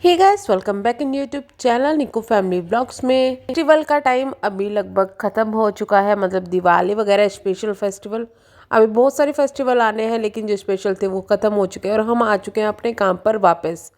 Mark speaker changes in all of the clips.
Speaker 1: Hey guys, welcome back in YouTube channel Niko family blogs में। Festival का time अभी लगभग ख़त्म हो चुका है, मतलब दिवाली वगैरह स्पेशल फेस्टिवल। अभी बहुत सारे फेस्टिवल आने हैं, लेकिन जो स्पेशल थे वो ख़त्म हो चुके हैं और हम आ चुके हैं अपने काम पर वापस।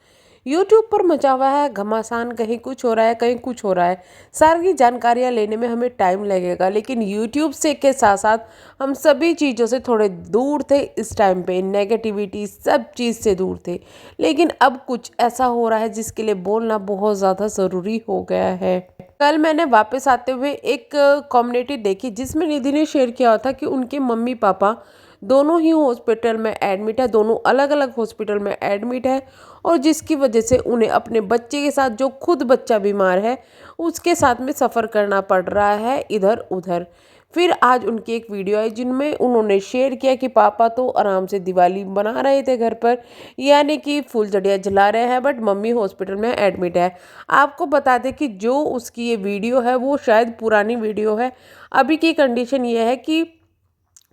Speaker 1: यूट्यूब पर मचा हुआ है घमासान, कहीं कुछ हो रहा है कहीं कुछ हो रहा है। सारी जानकारियाँ लेने में हमें टाइम लगेगा, लेकिन यूट्यूब से के साथ साथ हम सभी चीज़ों से थोड़े दूर थे। इस टाइम पे नेगेटिविटी सब चीज़ से दूर थे, लेकिन अब कुछ ऐसा हो रहा है जिसके लिए बोलना बहुत ज़्यादा ज़रूरी हो गया है। कल मैंने वापस आते हुए एक कम्युनिटी देखी जिसमें निधि ने शेयर किया था कि उनके मम्मी पापा दोनों ही हॉस्पिटल में एडमिट है, दोनों अलग अलग हॉस्पिटल में एडमिट है, और जिसकी वजह से उन्हें अपने बच्चे के साथ, जो खुद बच्चा बीमार है, उसके साथ में सफ़र करना पड़ रहा है इधर उधर। फिर आज उनकी एक वीडियो आई जिनमें उन्होंने शेयर किया कि पापा तो आराम से दिवाली बना रहे थे घर पर, यानी कि फुलझड़ियाँ जला रहे हैं, बट मम्मी हॉस्पिटल में एडमिट है। आपको बता दें कि जो उसकी ये वीडियो है वो शायद पुरानी वीडियो है। अभी की कंडीशन ये है कि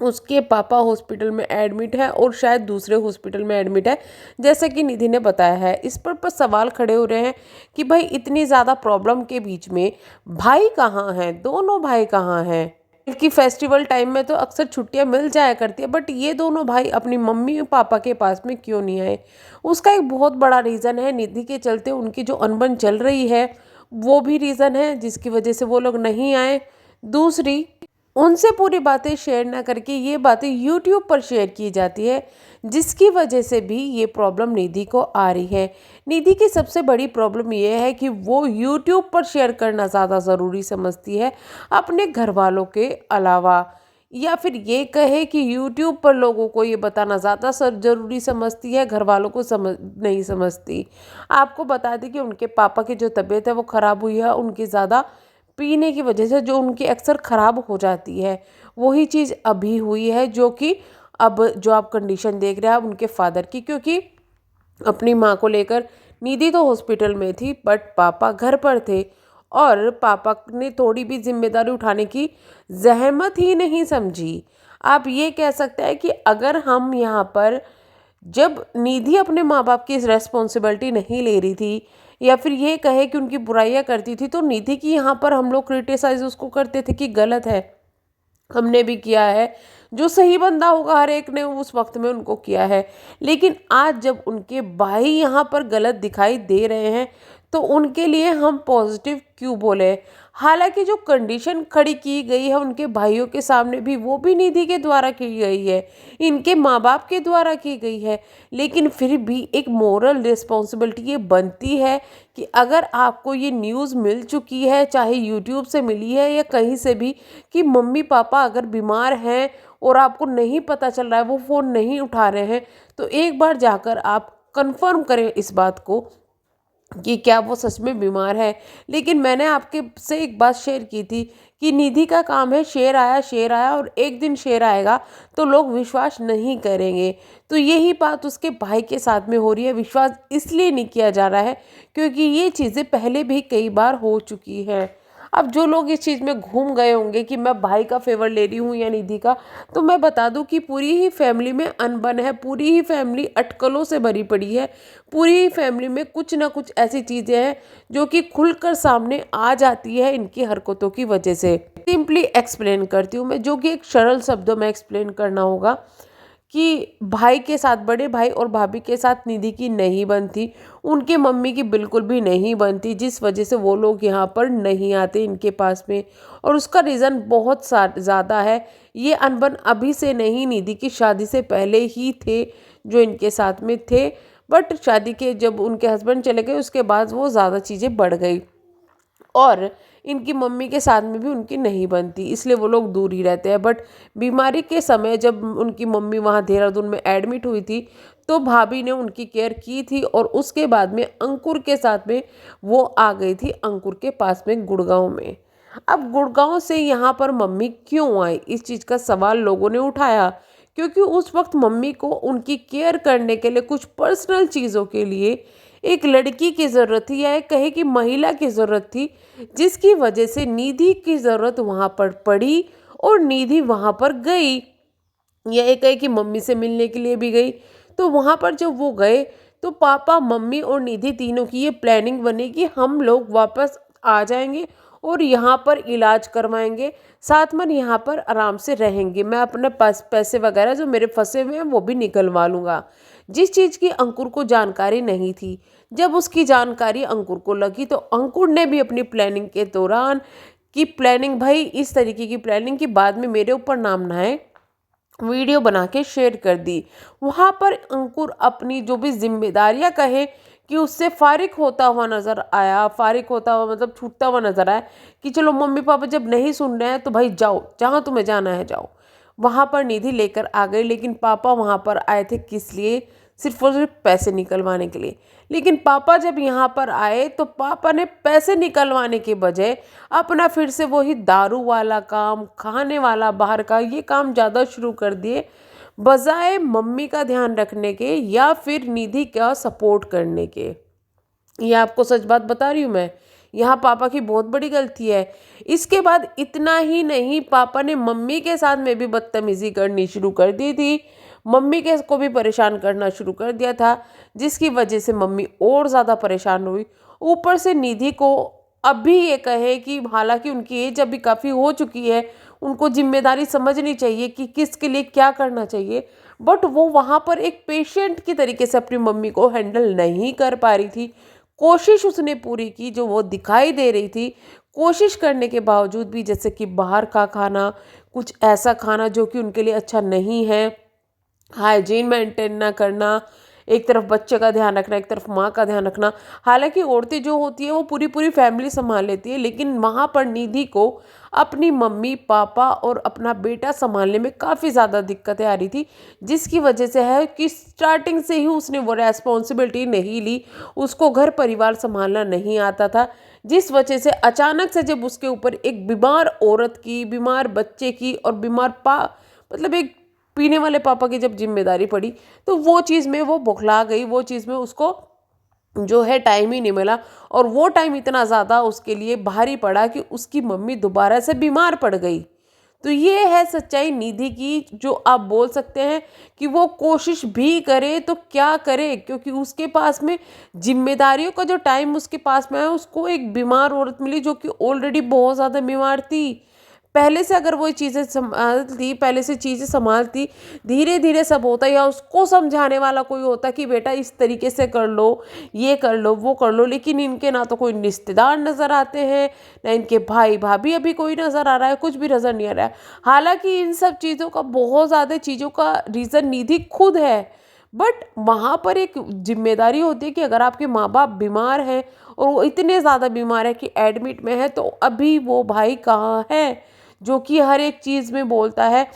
Speaker 1: उसके पापा हॉस्पिटल में एडमिट है और शायद दूसरे हॉस्पिटल में एडमिट है, जैसा कि निधि ने बताया है। इस पर सवाल खड़े हो रहे हैं कि भाई इतनी ज़्यादा प्रॉब्लम के बीच में भाई कहाँ हैं, दोनों भाई कहाँ हैं। कि फेस्टिवल टाइम में तो अक्सर छुट्टियां मिल जाया करती है, बट ये दोनों भाई अपनी मम्मी और पापा के पास में क्यों नहीं आए। उसका एक बहुत बड़ा रीज़न है निधि के चलते उनकी जो अनबन चल रही है, वो भी रीज़न है जिसकी वजह से वो लोग नहीं आए। दूसरी, उनसे पूरी बातें शेयर ना करके ये बातें यूट्यूब पर शेयर की जाती है, जिसकी वजह से भी ये प्रॉब्लम निधि को आ रही है। निधि की सबसे बड़ी प्रॉब्लम ये है कि वो यूट्यूब पर शेयर करना ज़्यादा ज़रूरी समझती है अपने घर वालों के अलावा, या फिर ये कहे कि यूट्यूब पर लोगों को ये बताना ज़्यादा ज़रूरी समझती है, घर वालों को समझ नहीं समझती। आपको बता दें कि उनके पापा की जो तबीयत है वो ख़राब हुई है, उनकी ज़्यादा पीने की वजह से, जो उनकी अक्सर ख़राब हो जाती है, वही चीज़ अभी हुई है, जो कि अब जो आप कंडीशन देख रहे हैं उनके फादर की। क्योंकि अपनी माँ को लेकर निधि तो हॉस्पिटल में थी, बट पापा घर पर थे, और पापा ने थोड़ी भी जिम्मेदारी उठाने की जहमत ही नहीं समझी। आप ये कह सकते हैं कि अगर हम यहाँ पर, जब निधि अपने माँ बाप की रेस्पॉन्सिबिलिटी नहीं ले रही थी, या फिर ये कहे कि उनकी बुराइयां करती थी, तो निधि की यहाँ पर हम लोग क्रिटिसाइज उसको करते थे कि गलत है। हमने भी किया है, जो सही बंदा होगा हर एक ने उस वक्त में उनको किया है। लेकिन आज जब उनके भाई यहाँ पर गलत दिखाई दे रहे हैं, तो उनके लिए हम पॉजिटिव क्यों बोले। हालांकि जो कंडीशन खड़ी की गई है उनके भाइयों के सामने भी, वो भी निधि के द्वारा की गई है, इनके माँ बाप के द्वारा की गई है। लेकिन फिर भी एक मोरल रिस्पॉन्सिबिलिटी ये बनती है कि अगर आपको ये न्यूज़ मिल चुकी है, चाहे यूट्यूब से मिली है या कहीं से भी, कि मम्मी पापा अगर बीमार हैं और आपको नहीं पता चल रहा है, वो फ़ोन नहीं उठा रहे हैं, तो एक बार जाकर आप कंफर्म करें इस बात को कि क्या वो सच में बीमार है। लेकिन मैंने आपके से एक बात शेयर की थी कि निधि का काम है शेर आया और एक दिन शेर आएगा तो लोग विश्वास नहीं करेंगे। तो यही बात उसके भाई के साथ में हो रही है। विश्वास इसलिए नहीं किया जा रहा है क्योंकि ये चीज़ें पहले भी कई बार हो चुकी हैं। अब जो लोग इस चीज़ में घूम गए होंगे कि मैं भाई का फेवर ले रही हूँ या निधि का, तो मैं बता दूं कि पूरी ही फैमिली में अनबन है, पूरी ही फैमिली अटकलों से भरी पड़ी है। पूरी ही फैमिली में कुछ ना कुछ ऐसी चीज़ें हैं जो कि खुलकर सामने आ जाती है इनकी हरकतों की वजह से। सिंपली एक्सप्लेन करती हूँ मैं, जो कि एक सरल शब्दों में एक्सप्लेन करना होगा कि भाई के साथ, बड़े भाई और भाभी के साथ निधि की नहीं बनती, उनके मम्मी की बिल्कुल भी नहीं बनती, जिस वजह से वो लोग यहाँ पर नहीं आते इनके पास में। और उसका रीज़न बहुत ज़्यादा है। ये अनबन अभी से नहीं, निधि की शादी से पहले ही थे जो इनके साथ में थे, बट शादी के जब उनके हस्बैंड चले गए उसके बाद वो ज़्यादा चीज़ें बढ़ गई, और इनकी मम्मी के साथ में भी उनकी नहीं बनती, इसलिए वो लोग दूर ही रहते हैं। बट बीमारी के समय जब उनकी मम्मी वहाँ देहरादून में एडमिट हुई थी, तो भाभी ने उनकी केयर की थी, और उसके बाद में अंकुर के साथ में वो आ गई थी अंकुर के पास में गुड़गांव में। अब गुड़गांव से यहाँ पर मम्मी क्यों आई, इस चीज़ का सवाल लोगों ने उठाया, क्योंकि उस वक्त मम्मी को उनकी केयर करने के लिए, कुछ पर्सनल चीज़ों के लिए एक लड़की की ज़रूरत थी, या एक कहे कि महिला की ज़रूरत थी, जिसकी वजह से निधि की ज़रूरत वहाँ पर पड़ी और निधि वहाँ पर गई। या एक कहे कि मम्मी से मिलने के लिए भी गई। तो वहाँ पर जब वो गए तो पापा मम्मी और निधि तीनों की ये प्लानिंग बनी कि हम लोग वापस आ जाएंगे और यहाँ पर इलाज करवाएंगे, साथ में यहाँ पर आराम से रहेंगे। मैं अपने पास पैसे वगैरह जो मेरे फंसे हुए हैं वो भी निकलवा लूँगा। जिस चीज़ की अंकुर को जानकारी नहीं थी, जब उसकी जानकारी अंकुर को लगी तो अंकुर ने भी अपनी प्लानिंग के दौरान की प्लानिंग, भाई इस तरीके की प्लानिंग कि बाद में मेरे ऊपर नाम ना आए, वीडियो बना के शेयर कर दी। वहाँ पर अंकुर अपनी जो भी जिम्मेदारियां कहे कि उससे फारिग होता हुआ नज़र आया, फारिग होता हुआ मतलब छूटता हुआ नज़र आया कि चलो मम्मी पापा जब नहीं सुन रहे हैं तो भाई जाओ, जहाँ तुम्हें जाना है जाओ। वहाँ पर निधि लेकर आ गई, लेकिन पापा वहाँ पर आए थे किस लिए? सिर्फ और सिर्फ पैसे निकलवाने के लिए। लेकिन पापा जब यहाँ पर आए तो पापा ने पैसे निकलवाने के बजाय अपना फिर से वही दारू वाला काम, खाने वाला बाहर का, ये काम ज़्यादा शुरू कर दिए, बजाय मम्मी का ध्यान रखने के या फिर निधि का सपोर्ट करने के। ये आपको सच बात बता रही हूँ मैं, यहाँ पापा की बहुत बड़ी गलती है। इसके बाद इतना ही नहीं, पापा ने मम्मी के साथ में भी बदतमीजी करनी शुरू कर दी थी, मम्मी के को भी परेशान करना शुरू कर दिया था, जिसकी वजह से मम्मी और ज़्यादा परेशान हुई। ऊपर से निधि को अभी ये कहे कि हालांकि उनकी एज अभी काफ़ी हो चुकी है, उनको जिम्मेदारी समझनी चाहिए कि किसके लिए क्या करना चाहिए, बट वो वहाँ पर एक पेशेंट की तरीके से अपनी मम्मी को हैंडल नहीं कर पा रही थी। कोशिश उसने पूरी की जो वो दिखाई दे रही थी, कोशिश करने के बावजूद भी, जैसे कि बाहर का खाना, कुछ ऐसा खाना जो कि उनके लिए अच्छा नहीं है, हाइजीन मेंटेन ना करना, एक तरफ बच्चे का ध्यान रखना, एक तरफ माँ का ध्यान रखना। हालांकि औरतें जो होती है वो पूरी पूरी फैमिली संभाल लेती है, लेकिन वहाँ पर निधि को अपनी मम्मी पापा और अपना बेटा संभालने में काफ़ी ज़्यादा दिक्कतें आ रही थी, जिसकी वजह से है कि स्टार्टिंग से ही उसने वो रेस्पॉन्सिबिलिटी नहीं ली, उसको घर परिवार संभालना नहीं आता था, जिस वजह से अचानक से जब उसके ऊपर एक बीमार औरत की, बीमार बच्चे की और बीमार मतलब एक पीने वाले पापा की जब जिम्मेदारी पड़ी, तो वो चीज़ में वो बौखला गई, वो चीज़ में उसको जो है टाइम ही नहीं मिला, और वो टाइम इतना ज़्यादा उसके लिए भारी पड़ा कि उसकी मम्मी दोबारा से बीमार पड़ गई। तो ये है सच्चाई निधि की, जो आप बोल सकते हैं कि वो कोशिश भी करे तो क्या करे, क्योंकि उसके पास में जिम्मेदारियों का जो टाइम उसके पास में है, उसको एक बीमार औरत मिली जो कि ऑलरेडी बहुत ज़्यादा बीमार थी। पहले से अगर वो चीज़ें संभालती, पहले से चीज़ें संभालती, धीरे धीरे सब होता, या उसको समझाने वाला कोई होता कि बेटा इस तरीके से कर लो, ये कर लो, वो कर लो। लेकिन इनके ना तो कोई रिश्तेदार नज़र आते हैं, ना इनके भाई भाभी अभी कोई नज़र आ रहा है, कुछ भी नज़र नहीं आ रहा है। हालांकि इन सब चीज़ों का, बहुत ज़्यादा चीज़ों का रीज़न निधि खुद है, बट वहाँ पर एक जिम्मेदारी होती है कि अगर आपके माँ बाप बीमार हैं और वो इतने ज़्यादा बीमार है कि एडमिट में है, तो अभी वो भाई कहाँ है जो कि हर एक चीज़ में बोलता है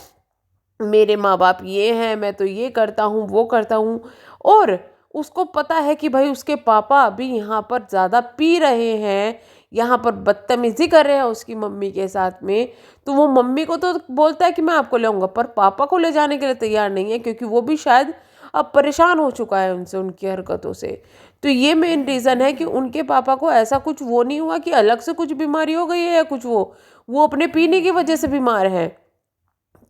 Speaker 1: मेरे माँ बाप ये हैं, मैं तो ये करता हूँ, वो करता हूँ। और उसको पता है कि भाई उसके पापा अभी यहाँ पर ज़्यादा पी रहे हैं, यहाँ पर बदतमीजी कर रहे हैं उसकी मम्मी के साथ में, तो वो मम्मी को तो बोलता है कि मैं आपको ले आऊँगा, पर पापा को ले जाने के लिए तैयार नहीं है, क्योंकि वो भी शायद अब परेशान हो चुका है उनसे, उनकी हरकतों से। तो ये मेन रीज़न है कि उनके पापा को ऐसा कुछ वो नहीं हुआ कि अलग से कुछ बीमारी हो गई है या कुछ, वो अपने पीने की वजह से बीमार है।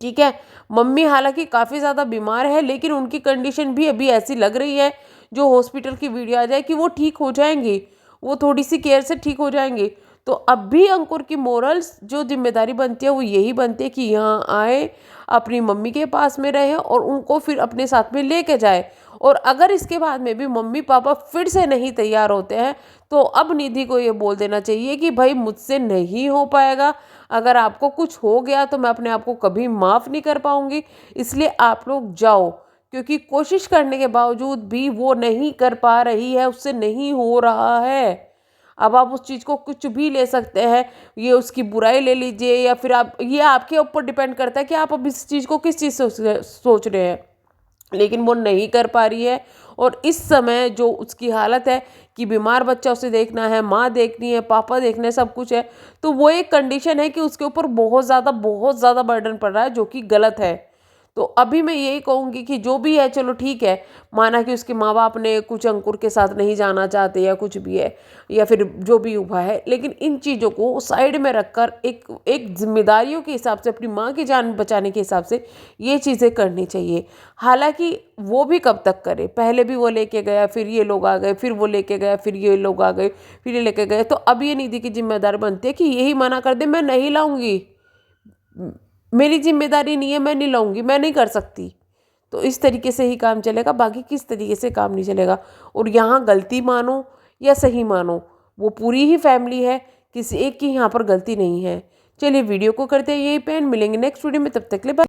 Speaker 1: ठीक है, मम्मी हालांकि काफ़ी ज़्यादा बीमार है, लेकिन उनकी कंडीशन भी अभी ऐसी लग रही है, जो हॉस्पिटल की वीडियो आ जाए कि वो ठीक हो जाएंगी, वो थोड़ी सी केयर से ठीक हो जाएंगी। तो अब भी अंकुर की मोरल्स जो जिम्मेदारी बनती है वो यही बनती है कि यहाँ आए, अपनी मम्मी के पास में रहे और उनको फिर अपने साथ में लेके जाए। और अगर इसके बाद में भी मम्मी पापा फिर से नहीं तैयार होते हैं, तो अब निधि को ये बोल देना चाहिए कि भाई मुझसे नहीं हो पाएगा, अगर आपको कुछ हो गया तो मैं अपने आप को कभी माफ़ नहीं कर पाऊंगी, इसलिए आप लोग जाओ। क्योंकि कोशिश करने के बावजूद भी वो नहीं कर पा रही है, उससे नहीं हो रहा है। अब आप उस चीज़ को कुछ भी ले सकते हैं, ये उसकी बुराई ले लीजिए, या फिर आप, ये आपके ऊपर डिपेंड करता है कि आप अब इस चीज़ को किस चीज़ से सोच रहे हैं, लेकिन वो नहीं कर पा रही है। और इस समय जो उसकी हालत है कि बीमार बच्चा उसे देखना है, माँ देखनी है, पापा देखना है, सब कुछ है, तो वो एक कंडीशन है कि उसके ऊपर बहुत ज़्यादा बर्डन पड़ रहा है, जो कि गलत है। तो अभी मैं यही कहूँगी कि जो भी है चलो ठीक है, माना कि उसके माँ बाप ने कुछ अंकुर के साथ नहीं जाना चाहते या कुछ भी है, या फिर जो भी हुआ है, लेकिन इन चीज़ों को साइड में रखकर एक एक जिम्मेदारियों के हिसाब से, अपनी माँ की जान बचाने के हिसाब से ये चीज़ें करनी चाहिए। हालांकि वो भी कब तक करे, पहले भी वो लेके गया, फिर ये लोग आ गए, फिर वो लेके गया, फिर ये लोग आ गए, फिर ये लेके गए, तो अब ये निधि की जिम्मेदार बनती है कि यही मना कर दे, मैं नहीं लाऊंगी, मेरी जिम्मेदारी नहीं है, मैं नहीं लाऊंगी, मैं नहीं कर सकती। तो इस तरीके से ही काम चलेगा, बाकी किस तरीके से काम नहीं चलेगा। और यहाँ गलती मानो या सही मानो, वो पूरी ही फैमिली है, किसी एक की यहाँ पर गलती नहीं है। चलिए वीडियो को करते हैं यही पे, मिलेंगे नेक्स्ट वीडियो में, तब तक के लिए बाय।